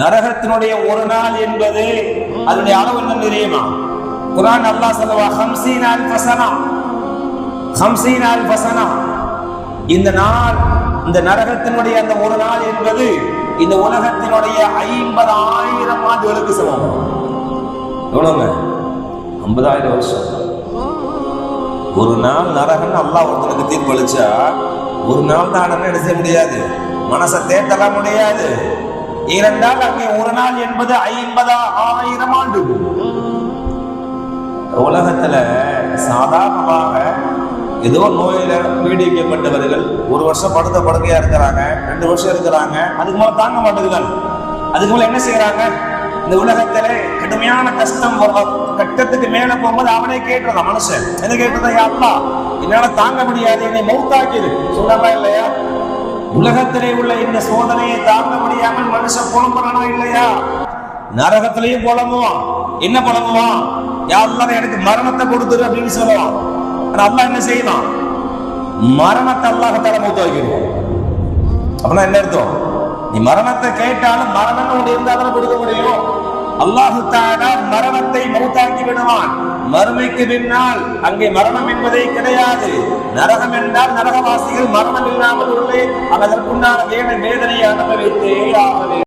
நரகத்தினுடைய ஒரு நாள் என்பது அதனுடைய அளவு என்ன தெரியுமா? குர்ஆன் அல்லாஹ் சொல்லுவா 50000 சனா, 50000 சனா. இந்த நாள், இந்த நரகத்தினுடைய அந்த ஒரு நாள் என்பது இந்த உலகத்தினுடைய 50,000 ஆண்டுகளுக்கு சமம். எவ்வளவுங்க? 50,000 வருஷம். ஒரு நாள் நரகன் அல்லாஹ் ஒருத்தனுக்கு தீர்ப்பளிச்சா ஒரு நாள் தான் என்ன செய்ய முடியாது, மனசை தேட்டலாம் முடியாது. இரண்டால் அங்கே ஒரு நாள் என்பது 50,000 ஆண்டு. உலகத்துல சாதாரணமாக ஏதோ நோயில பீடிக்கப்பட்டவர்கள் ஒரு வருஷம் படுத்த படுக்கையா இருக்கிறாங்க, 2 வருஷம் இருக்கிறாங்க, அதுக்கு மேல தாங்க மாட்டேங்குது. அதுக்கு மேல என்ன செய்யறாங்க? இந்த உலகத்துல கடுமையான கஷ்டம் கட்டத்துக்கு மேல போகும்போது அவனே கேட்டுறான், மனுஷன் என்ன கேட்டுறதா? யா அல்லாஹ், என்னால தாங்க முடியாது, என்னை மௌத்தாக்கிடு சொல்றாங்களா இல்லையா? உலகத்திலே உள்ள இந்த சோதனையை தாங்க முடியாமல் மனுஷன் புலம்புறானா இல்லையா? நரகத்திலையும் புலம்புவான். என்ன புலம்புவான்? யா அல்லாஹ், எனக்கு மரணத்தை கொடுத்துரு அப்படின்னு சொல்லுவான். ஆனா அல்லாஹ் என்ன செய்வான்? மரணத்தை அல்லாஹ்தால மௌத்தாக்கிடுவான். அப்படின்னா என்ன அர்த்தம்? நீ மரணத்தை கேட்டாலும் மரணம் ஒன்று இருந்தாலும் கொடுக்க முடியும். அல்லாஹு தஆலா மரணத்தை மௌத்தாக்கி விடுவான். மறுமைக்கு பின்னால் அங்கே மரணம் என்பதே கிடையாது. நரகம் என்றால் நரகவாசிகள் மரணம் இல்லாமல் உள்ளே அதற்குண்டான வேதனையை அனுபவித்தே ஆக வேண்டும்.